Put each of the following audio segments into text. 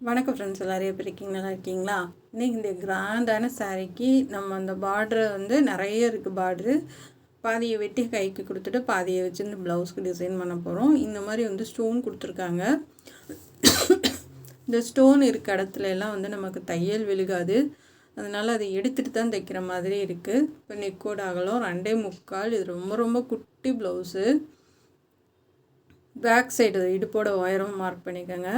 வணக்கம் ஃப்ரெண்ட்ஸ், எல்லோரும் எப்படி இருக்கீங்க? நல்லா இருக்கீங்களா? இன்றைக்கி இந்த கிராண்டான சாரீக்கு நம்ம அந்த பார்ட்ரு நிறைய இருக்குது. பார்ட்ரு பாதியை வெட்டி கைக்கு கொடுத்துட்டு பாதியை வச்சு இந்த ப்ளவுஸ்க்கு டிசைன் பண்ண போகிறோம். இந்த மாதிரி ஸ்டோன் கொடுத்துருக்காங்க. இந்த ஸ்டோன் இருக்க இடத்துல எல்லாம் நமக்கு தையல் விழுகாது. அதனால் அதை எடுத்துகிட்டு தான் தைக்கிற மாதிரி இருக்குது. இப்போ நெக்கோட அகலம் 2.25. இது ரொம்ப ரொம்ப குட்டி ப்ளவுஸு. பேக் சைடு இடுப்போட உயரம் மார்க் பண்ணிக்கோங்க.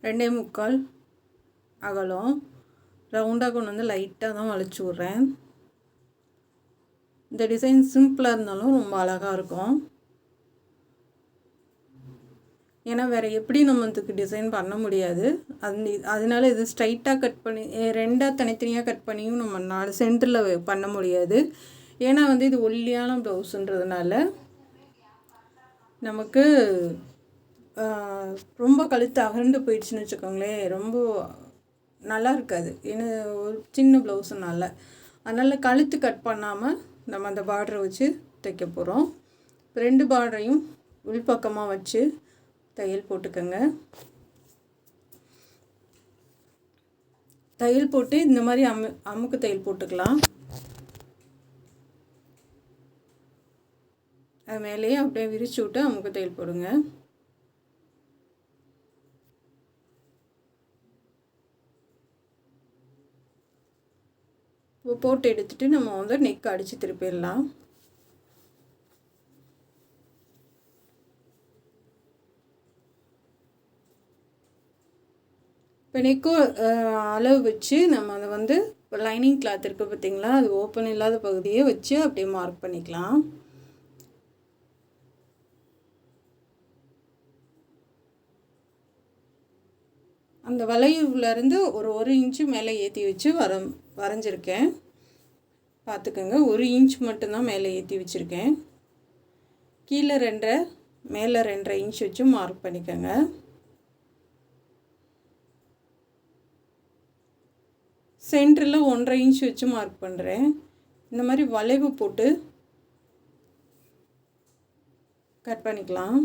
2.25 அகலம். ரவுண்டாக கொண்டு லைட்டாக தான் வளைச்சி விட்றேன். இந்த டிசைன் சிம்பிளாக இருந்தாலும் ரொம்ப அழகாக இருக்கும். ஏன்னா வேறு எப்படி நம்ம இதுக்கு டிசைன் பண்ண முடியாது. அதனால இது ஸ்ட்ரைட்டாக கட் பண்ணி ரெண்டாக தனித்தனியாக கட் பண்ணியும் நம்ம 4 சென்டரில் பண்ண முடியாது. ஏன்னா இது ஒல்லியான ப்ளவுஸுன்றதுனால நமக்கு ரொம்ப கழுத்து அகண்டு போயிடுச்சுன்னு வச்சுக்கோங்களேன், ரொம்ப நல்லா இருக்காது. ஏன்னா ஒரு சின்ன ப்ளவுஸுனால. அதனால் கழுத்து கட் பண்ணாமல் நம்ம அந்த பார்டரை வச்சு தைக்க போகிறோம். 2 பார்டரையும் உள்பக்கமாக வச்சு தையல் போட்டுக்கோங்க. தையல் போட்டு இந்த மாதிரி அமுக்கு தையல் போட்டுக்கலாம். அது மேலேயே அப்படியே விரிச்சு விட்டு அமுக்கு தையல் போடுங்க. போட்டு எடுத்துகிட்டு நம்ம நெக் அடித்து திருப்பிடலாம். இப்போ நெக்கு அளவு வச்சு நம்ம அதை லைனிங் கிளாத் இருக்குது பார்த்திங்களா, அது ஓப்பன் இல்லாத பகுதியை வச்சு அப்படியே மார்க் பண்ணிக்கலாம். அந்த வளைவுலேருந்து ஒரு இன்ச்சு மேலே ஏற்றி வச்சு வரைஞ்சிருக்கேன். பார்த்துக்கோங்க, 1 இன்ச் மட்டும்தான் மேலே ஏற்றி வச்சுருக்கேன். கீழே 2.5 மேலே 2.5 இன்ச் வச்சு மார்க் பண்ணிக்கோங்க. சென்டரில் 1.5 இன்ச் வச்சு மார்க் பண்ணுறேன். இந்த மாதிரி வளைவு போட்டு கட் பண்ணிக்கலாம்.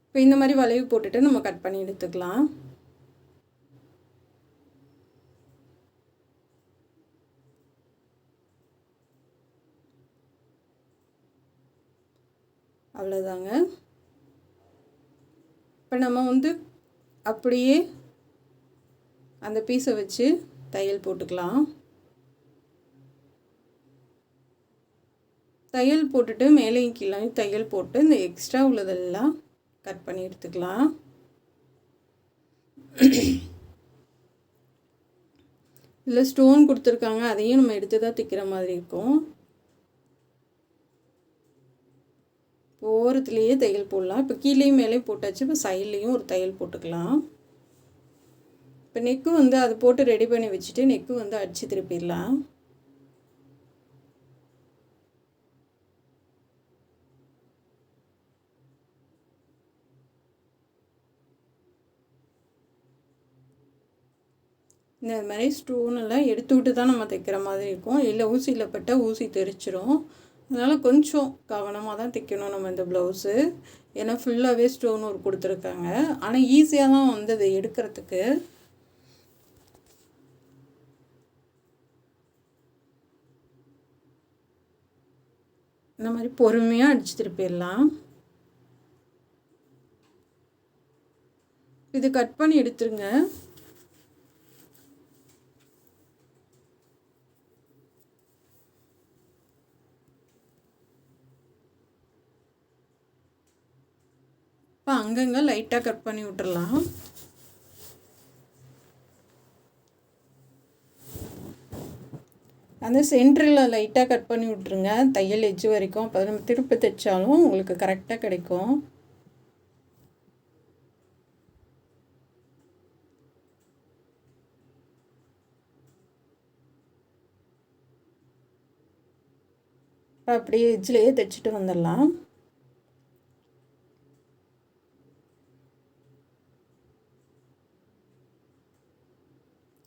இப்போ இந்த மாதிரி வளைவு போட்டுட்டு நம்ம கட் பண்ணி எடுத்துக்கலாம். அவ்வளோதாங்க. இப்போ நம்ம அப்படியே அந்த பீஸை வச்சு தையல் போட்டுக்கலாம். தையல் போட்டுட்டு மேலேயும் கீழே தையல் போட்டு இந்த எக்ஸ்ட்ரா உள்ளதெல்லாம் கட் பண்ணி எடுத்துக்கலாம். இதில் ஸ்டோன் கொடுத்துருக்காங்க, அதையும் நம்ம எடுத்து தான் தைக்கிற மாதிரி இருக்கும். ஓரத்துலேயே தையல் போடலாம். இப்போ கீழேயும் மேலேயும் போட்டாச்சு. இப்போ சைட்லேயும் ஒரு தையல் போட்டுக்கலாம். இப்போ நெக்கு அது போட்டு ரெடி பண்ணி வச்சுட்டு நெக்கு அடித்து திருப்பிடலாம். இந்த மாதிரி ஸ்டோனெல்லாம் எடுத்து விட்டு தான் நம்ம தைக்கிற மாதிரி இருக்கும். இல்லை ஊசியில் பட்டால் ஊசி தெரிச்சிரும். அதனால் கொஞ்சம் கவனமாக தான் தைக்கணும் நம்ம இந்த ப்ளவுஸு. ஏன்னா ஃபுல்லாகவே ஸ்டோன் ஒர்க் கொடுத்துருக்காங்க. ஆனால் ஈஸியாக தான் அதை எடுக்கிறதுக்கு. இந்த மாதிரி பொறுமையாக அடித்து திருப்பிடலாம். இது கட் பண்ணி எடுத்துருங்க. இப்போ அங்கங்கே லைட்டாக கட் பண்ணி விட்டுறலாம். அந்த சென்டரில் லைட்டாக கட் பண்ணி விட்ருங்க, தையல் எட்ஜு வரைக்கும். அப்போ நம்ம திருப்பி தைச்சாலும் உங்களுக்கு கரெக்டாக கிடைக்கும். அப்படியே எட்ஜ்லேயே தைச்சிட்டு வந்துடலாம்.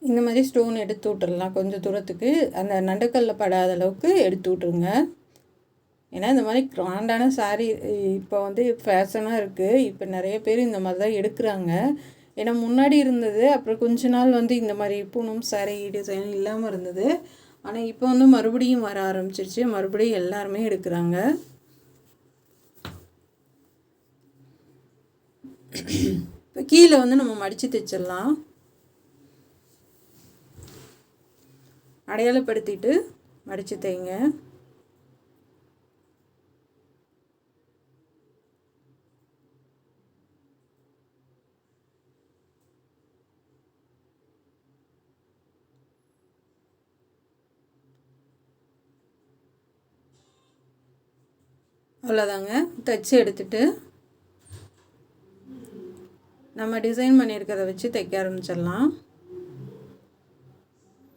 இந்த மாதிரி ஸ்டோன் எடுத்து விட்டுறலாம். கொஞ்சம் தூரத்துக்கு அந்த நடுக்கல்ல படாத அளவுக்கு எடுத்து விட்ருங்க. ஏன்னா இந்த மாதிரி கிராண்டான சாரீ இப்போ வந்து ஃபேஷனாக இருக்குது. இப்போ நிறைய பேர் இந்த மாதிரி தான் எடுக்கிறாங்க. ஏன்னா முன்னாடி இருந்தது, அப்புறம் கொஞ்ச நாள் வந்து இந்த மாதிரி பூனம் சாரீ டிசைன் இல்லாமல் இருந்தது. ஆனால் இப்போ வந்து மறுபடியும் வர ஆரம்பிச்சிருச்சு. மறுபடியும் எல்லாருமே எடுக்கிறாங்க. இப்போ கீழே வந்து நம்ம மடித்து தைச்சிடலாம். அடையாளப்படுத்திட்டு மடித்து தைங்க. அவ்வளோதாங்க. தைச்சி எடுத்துட்டு நம்ம டிசைன் பண்ணியிருக்கிறத வச்சு தைக்க ஆரம்பிச்சிடலாம்.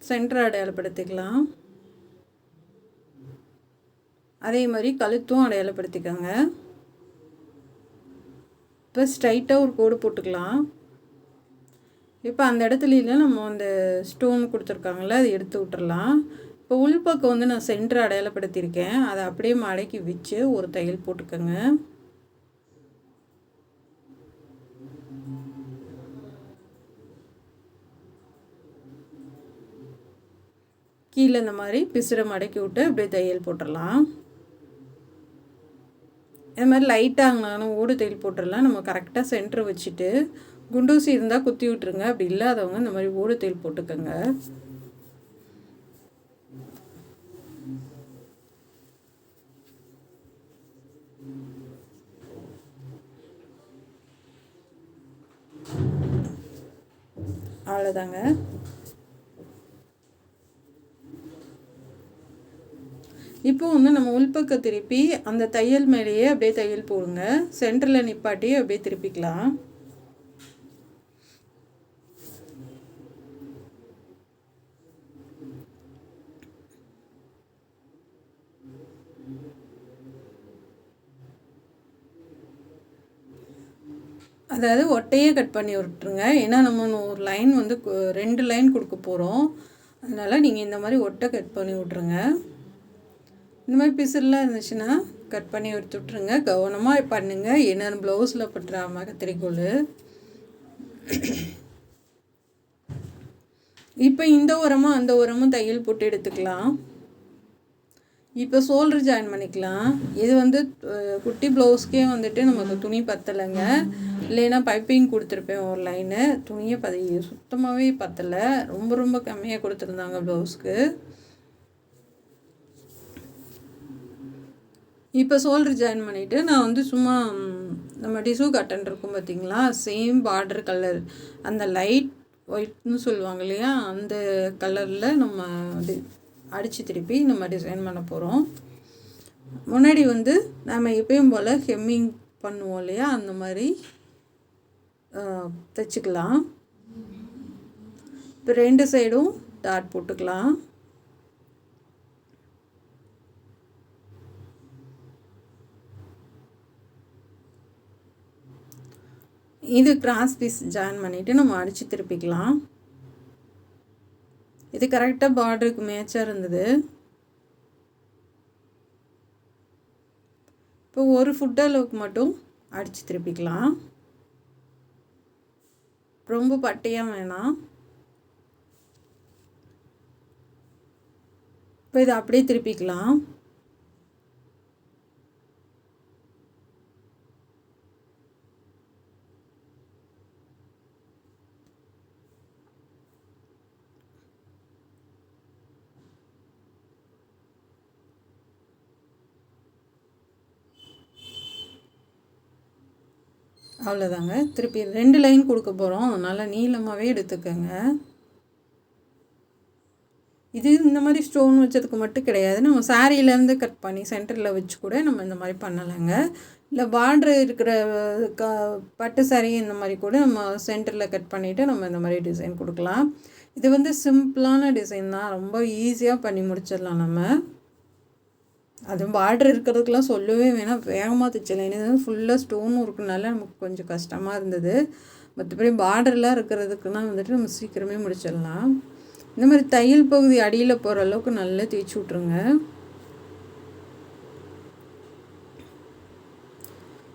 சென்டர் அடையாளப்படுத்திக்கலாம். அதே மாதிரி கழுத்தும் அடையாளப்படுத்திக்கோங்க. இப்போ ஸ்ட்ரைட்டாக ஒரு கோடு போட்டுக்கலாம். இப்போ அந்த இடத்துல நம்ம அந்த ஸ்டோன் கொடுத்துருக்காங்கள அதை எடுத்து விட்டுறலாம். இப்போ உள்பக்கம் வந்து நான் சென்டர் அடையாளப்படுத்தியிருக்கேன். அதை அப்படியே மடக்கி வச்சு ஒரு தையல் போட்டுக்கோங்க. கீழே இந்த மாதிரி பிசுரை மடக்கி விட்டு அப்படியே தையல் போட்டுடலாம். இது மாதிரி லைட்டாகனாலும் ஓடு தையல் போட்டுடலாம். நம்ம கரெக்டாக சென்டர் வச்சுட்டு குண்டூசி இருந்தால் குத்தி விட்டுருங்க. அப்படி இல்லாதவங்க இந்த மாதிரி ஓடு தையல் போட்டுக்கோங்க. அவ்வளோதாங்க. இப்போ வந்து நம்ம உள்பக்கம் திருப்பி அந்த தையல் மேலேயே அப்படியே தையல் போடுங்க. சென்டரில் நிப்பாட்டி அப்படியே திருப்பிக்கலாம். அதாவது ஒட்டையே கட் பண்ணி விட்டுருங்க. ஏன்னா நம்ம ஒரு லைன் வந்து 2 லைன் கொடுக்க போகிறோம். அதனால் நீங்கள் இந்த மாதிரி ஒட்டை கட் பண்ணி விட்ருங்க. இந்த மாதிரி பிசுலாம் இருந்துச்சுன்னா கட் பண்ணி எடுத்து விட்ருங்க. கவனமாக பண்ணுங்கள். ஏன்னா ப்ளவுஸில் பட்டுறாம கத்திரிக்கோள். இப்போ இந்த ஓரமும் அந்த ஓரமும் தையல் போட்டு எடுத்துக்கலாம். இப்போ ஷோல்டர் ஜாயின் பண்ணிக்கலாம். இது வந்து குட்டி ப்ளவுஸ்க்கே வந்துட்டு நமக்கு துணி பத்தலைங்க. இல்லைன்னா பைப்பிங் கொடுத்துருப்பேன் ஒரு லைனு. துணியை சுத்தமாகவே பத்தலை. ரொம்ப ரொம்ப கம்மியாக கொடுத்துருந்தாங்க ப்ளவுஸ்க்கு. இப்போ ஷோல்டர் ஜாயின் பண்ணிவிட்டு நான் வந்து சும்மா நம்ம டிஷ்யூ காட்டன் இருக்கும் பார்த்திங்களா, சேம் பார்டர் கலர் அந்த லைட் ஒயிட்னு சொல்லுவாங்க இல்லையா, அந்த கலரில் நம்ம அடித்து திருப்பி நம்ம டிசைன் பண்ண போகிறோம். முன்னாடி வந்து நம்ம எப்பயும் போல் ஹெம்மிங் பண்ணுவோம் இல்லையா, அந்த மாதிரி தைச்சிக்கலாம். இப்போ 2 சைடும் டாட் போட்டுக்கலாம். இது கிராஸ் பீஸ் ஜாயின் பண்ணிவிட்டு நம்ம அடித்து திருப்பிக்கலாம். இது கரெக்டாக பார்டருக்கு மேட்சாக இருந்தது. இப்போ ஒரு ஃபுட் அளவுக்கு மட்டும் அடித்து திருப்பிக்கலாம். ரொம்ப பட்டையாக வேணாம். இப்போ இதை அப்படியே திருப்பிக்கலாம். அவ்வளோதாங்க. திருப்பி 2 லைன் கொடுக்க போகிறோம். அதனால் நீளமாகவே எடுத்துக்கோங்க. இது இந்த மாதிரி ஸ்டோன் வச்சதுக்கு மட்டும் கிடையாது, நம்ம சாரியிலேருந்து கட் பண்ணி சென்டரில் வச்சு கூட நம்ம இந்த மாதிரி பண்ணலாங்க. இல்லை பார்டர் இருக்கிற பட்டு சாரி இந்த மாதிரி கூட நம்ம சென்டரில் கட் பண்ணிவிட்டு நம்ம இந்த மாதிரி டிசைன் கொடுக்கலாம். இது வந்து சிம்பிளான டிசைன் தான். ரொம்ப ஈஸியாக பண்ணி முடிச்சிடலாம் நம்ம. அதுவும் பார்டர் இருக்கிறதுக்கெலாம் சொல்லவே வேணாம், வேகமாக தைச்சலாம். ஏன்னா ஃபுல்லாக ஸ்டோனும் இருக்கனால நமக்கு கொஞ்சம் கஷ்டமாக இருந்தது. மற்றபடி பார்டர்லாம் இருக்கிறதுக்குன்னா வந்துட்டு நம்ம சீக்கிரமே முடிச்சிடலாம். இந்த மாதிரி தையல் பகுதி அடியில் போகிற அளவுக்கு நல்லா தேய்ச்சி விட்ருங்க.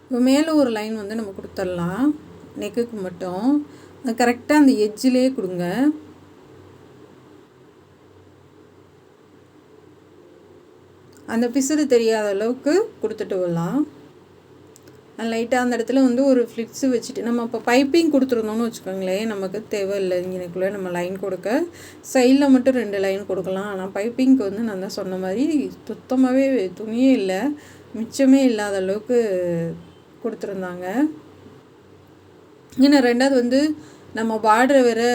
இப்போ மேலே ஒரு லைன் வந்து நம்ம கொடுத்துடலாம் நெக்குக்கு மட்டும். அது கரெக்டாக அந்த எட்ஜிலே கொடுங்க. அந்த பிசுறு தெரியாத அளவுக்கு கொடுத்துட்டு வரலாம். லைட்டாக அந்த இடத்துல வந்து ஒரு ஃப்ளிட்ஸு வச்சுட்டு நம்ம இப்போ பைப்பிங் கொடுத்துருந்தோம்னு வச்சுக்கோங்களேன், நமக்கு தேவையில்லை இங்கேக்குள்ளே நம்ம லைன் கொடுக்க. சைடில் மட்டும் 2 லைன் கொடுக்கலாம். ஆனால் பைப்பிங்க்கு வந்து நான் தான் சொன்ன மாதிரி சுத்தமாகவே துணியே இல்லை, மிச்சமே இல்லாத அளவுக்கு கொடுத்துருந்தாங்க. ஏன்னா 2வது வந்து நம்ம பார்டரை வேறு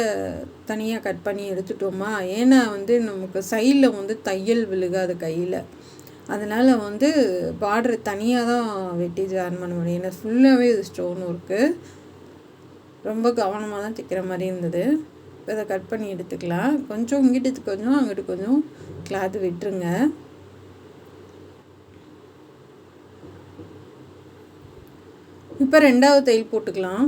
தனியாக கட் பண்ணி எடுத்துட்டோமா, ஏன்னா வந்து நமக்கு சைடில் வந்து தையல் விழுகாது கையில். அதனால் வந்து பார்டர் தனியாக தான் வெட்டி ஜாயின் பண்ண முடியும். ஏன்னா ஃபுல்லாகவே இது ஸ்டோன் ஒர்க்கு. ரொம்ப கவனமாக தான் தைக்கிற மாதிரி இருந்தது. இப்போ இதை கட் பண்ணி எடுத்துக்கலாம். கொஞ்சம் இங்கிட்டு கொஞ்சம் அங்கிட்டு கொஞ்சம் கிளாத் விட்டுருங்க. இப்போ 2வது தையல் போட்டுக்கலாம்.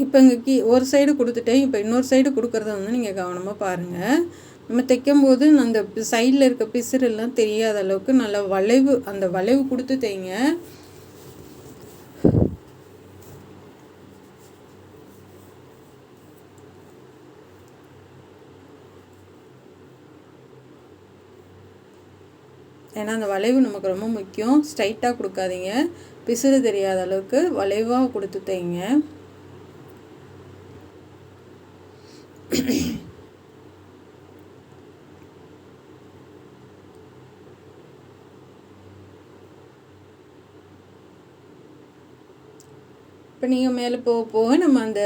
இப்போ இங்கே ஒரு சைடு கொடுத்துட்டேன். இப்போ இன்னொரு சைடு கொடுக்குறத வந்து நீங்கள் கவனமாக பாருங்கள். நம்ம தைக்கும்போது அந்த சைடில் இருக்க பிசுறெல்லாம் தெரியாத அளவுக்கு நல்லா வளைவு, அந்த வளைவு கொடுத்து தைங்க. ஏன்னா அந்த வளைவு நமக்கு ரொம்ப முக்கியம். ஸ்ட்ரைட்டாக கொடுக்காதீங்க, பிசுறு தெரியாத அளவுக்கு வளைவாக கொடுத்து தைங்க. இப்போ நீங்கள் மேலே போக போக நம்ம அந்த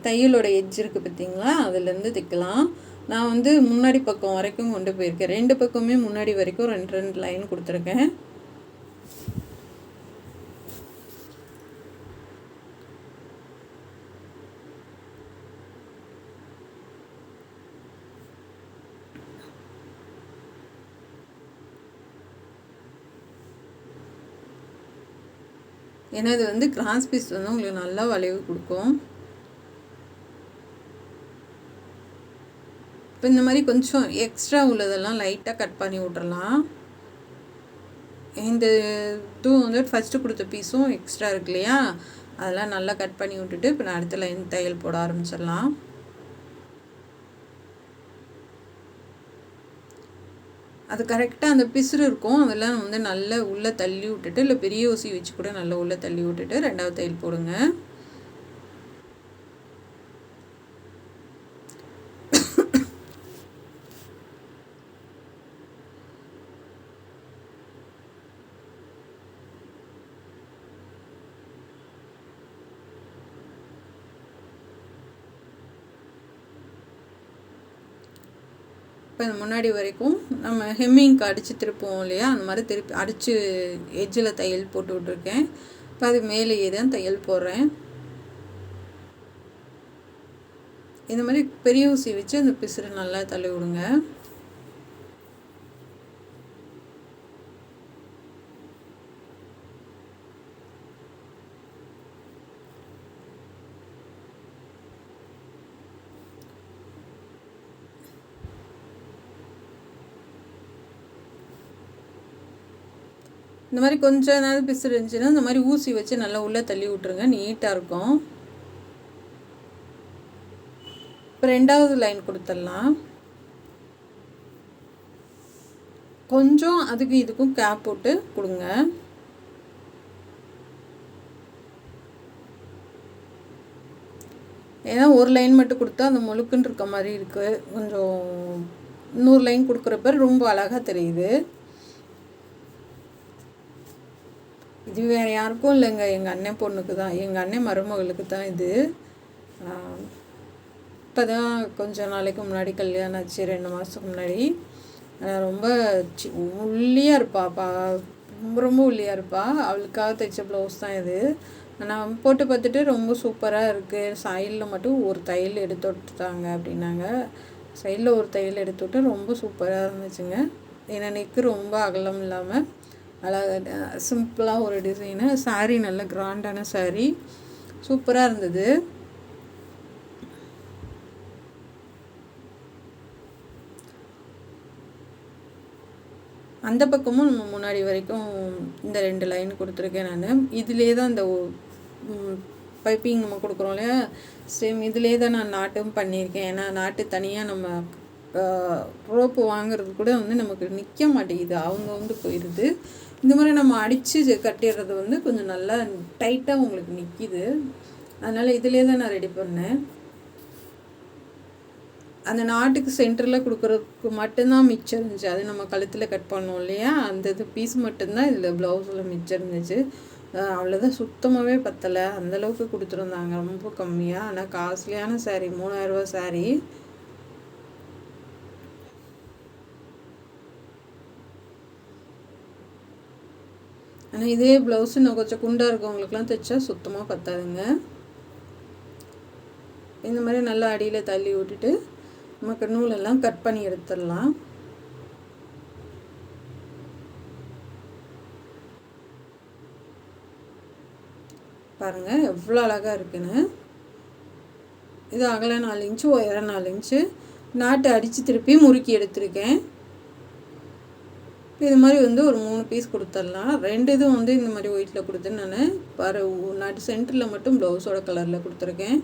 தையலோட எட்ஜ் இருக்குது பார்த்தீங்களா, அதுலேருந்து தைக்கலாம். நான் வந்து முன்னாடி பக்கம் வரைக்கும் கொண்டு போயிருக்கேன். 2 பக்கமே முன்னாடி வரைக்கும் 2 லைன் கொடுத்துருக்கேன். ஏன்னா இது வந்து கிராஸ் பீஸ் வந்து உங்களுக்கு நல்லா வளைவு கொடுக்கும். இப்போ இந்த மாதிரி கொஞ்சம் எக்ஸ்ட்ரா உள்ளதெல்லாம் லைட்டாக கட் பண்ணி விட்றலாம். இந்த இதுவும் வந்து ஃபஸ்ட்டு கொடுத்த பீஸும் எக்ஸ்ட்ரா இருக்கு இல்லையா, அதெல்லாம் நல்லா கட் பண்ணி விட்டுட்டு இப்போ நான் அடுத்த லைன் தையல் போட ஆரம்பிச்சிடலாம். அது கரெக்டாக அந்த பிசுறு இருக்கும், அதெல்லாம் வந்து நல்லா உள்ளே தள்ளி விட்டுட்டு, இல்லை பெரிய ஊசி வச்சு கூட நல்லா உள்ளே தள்ளி விட்டுட்டு 2வது தையல் போடுங்க. இப்போ இந்த முன்னாடி வரைக்கும் நம்ம ஹெம்மிங்க்கு அடித்து திருப்போம் இல்லையா, அந்த மாதிரி திருப்பி அடித்து எட்ஜில் தையல் போட்டு விட்ருக்கேன். இப்போ அது மேலேயே தான் தையல் போடுறேன். இந்த மாதிரி பெரிய ஊசி வச்சு அந்த பிசுறு நல்லா தள்ளி விடுங்க. இந்த மாதிரி கொஞ்சம் நேரம் பிசுறு இருந்துச்சுன்னா இந்த மாதிரி ஊசி வச்சு நல்லா உள்ளே தள்ளி விட்ருங்க, நீட்டாக இருக்கும். இப்போ 2வது லைன் கொடுத்துடலாம். கொஞ்சம் அதுக்கு இதுக்கும் கேப் போட்டு கொடுங்க. ஏன்னா ஒரு லைன் மட்டும் கொடுத்தா அந்த முழுக்குன்னு இருக்க மாதிரி இருக்குது. கொஞ்சம் இன்னொரு லைன் கொடுக்குறப்ப ரொம்ப அழகாக தெரியுது. இது வேறு யாருக்கும் இல்லைங்க, எங்கள் அண்ணன் பொண்ணுக்கு தான், எங்கள் அண்ணன் மருமகளுக்கு தான் இது. இப்போ தான் கொஞ்சம் நாளைக்கு முன்னாடி கல்யாணம் ஆச்சு, 2 மாதத்துக்கு முன்னாடி. ரொம்ப ஒல்லியாக இருப்பாப்பா, ரொம்ப ரொம்ப ஒல்லியாக இருப்பாள். அவளுக்காக தைச்ச ப்ளவுஸ் தான் இது. நான் போட்டு பார்த்துட்டு ரொம்ப சூப்பராக இருக்குது, சைடில் மட்டும் ஒரு தையல் எடுத்து விட்டுட்டாங்க அப்படின்னாங்க. சைடில் ஒரு தையல் எடுத்து விட்டு ரொம்ப சூப்பராக இருந்துச்சுங்க. ஏன்னா நெக்கு ரொம்ப அகலம் இல்லாமல் அழகாக சிம்பிளாக ஒரு டிசைனு. சாரீ நல்ல கிராண்டான சாரீ, சூப்பராக இருந்தது. அந்த பக்கமும் நம்ம முன்னாடி வரைக்கும் இந்த 2 லைன் கொடுத்துருக்கேன் நான். இதிலே தான் இந்த பைப்பிங் நம்ம கொடுக்குறோம் இல்லையா, சேம் இதிலே தான் நான் நாட்டும் பண்ணியிருக்கேன். ஏன்னா நாட்டு தனியாக நம்ம ரோப்பு வாங்குறது கூட நமக்கு நிற்க மாட்டேங்குது, அவங்க போயிடுது. இந்த மாதிரி நம்ம அடித்து கட்டிடுறது கொஞ்சம் நல்லா டைட்டாக உங்களுக்கு நிற்கிது. அதனால் இதிலே தான் நான் ரெடி பண்ணேன். அந்த நாட்டுக்கு சென்டரில் கொடுக்குறதுக்கு மட்டும்தான் மிச்சம் இருந்துச்சு. அது நம்ம கழுத்தில் கட் பண்ணோம் இல்லையா, அந்த இது பீஸ் மட்டும்தான் இதில் ப்ளவுஸில் மிச்சம் இருந்துச்சு. அவ்வளோதான், சுத்தமாகவே பத்தலை, அந்தளவுக்கு கொடுத்துருந்தாங்க, ரொம்ப கம்மியாக. ஆனால் காஸ்ட்லியான சாரீ, 3000 ரூபா சாரீ. ஆனால் இதே ப்ளவுஸு இன்னும் கொஞ்சம் குண்டாக இருக்கவங்களுக்குலாம் தைச்சா சுத்தமாக பத்தாதுங்க. இந்த மாதிரி நல்லா அடியில் தள்ளி விட்டுட்டு நமக்கு நூலெல்லாம் கட் பண்ணி எடுத்துடலாம். பாருங்கள் எவ்வளோ அழகாக இருக்குன்னு. இது அகல 4 இன்ச்சு, உயரம் 4 இன்ச்சு. நாட்டு அடித்து திருப்பி முறுக்கி எடுத்திருக்கேன். இது மாதிரி ஒரு 3 பீஸ் கொடுத்துடலாம். 2 இதுவும் இந்த மாதிரி ஒயிட்டில் கொடுத்து நான் நாட்டு சென்டரில் மட்டும் ப்ளவுஸோட கலரில் கொடுத்துருக்கேன்.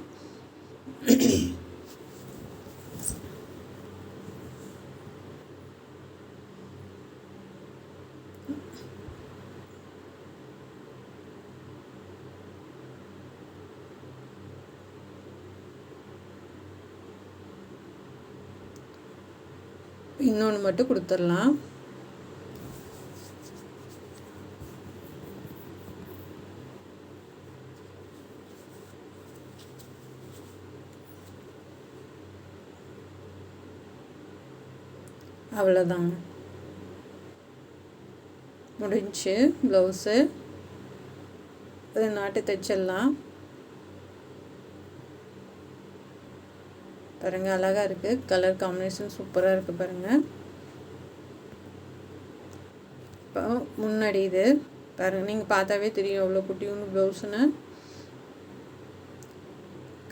இன்னொன்று மட்டும் கொடுத்துடலாம். அவ்வளோதாங்க, முடிஞ்சு ப்ளவுஸு. அது நாட்டு தைச்சிடலாம். பாருங்கள் அழகாக இருக்குது, கலர் காம்பினேஷன் சூப்பராக இருக்குது பாருங்கள். இப்போ முன்னாடி இது பாருங்கள், நீங்கள் பார்த்தாவே தெரியும் எவ்வளோ குட்டியூன்னு ப்ளவுஸுன்னு.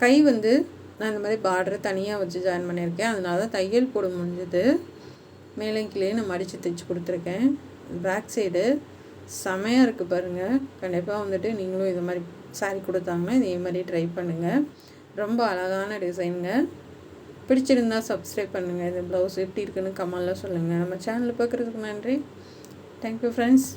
கை நான் இந்த மாதிரி பார்டர் தனியாக வச்சு ஜாயின் பண்ணியிருக்கேன், அதனால தான் தையல் போட முடிஞ்சது. மேலே கீழே நான் மடித்து தைச்சி கொடுத்துருக்கேன். பேக் சைடு செமையாக இருக்குது பாருங்கள். கண்டிப்பாக நீங்களும் இது மாதிரி சாரீ கொடுத்தாங்கன்னா இதே மாதிரி ட்ரை பண்ணுங்கள். ரொம்ப அழகான டிசைனுங்க. பிடிச்சிருந்தால் சப்ஸ்கிரைப் பண்ணுங்கள். இந்த ப்ளவுஸ் எப்படி இருக்குன்னு கமெண்ட்டில் சொல்லுங்கள். நம்ம சேனலில் பார்க்குறதுக்கு நன்றி. Thank you friends.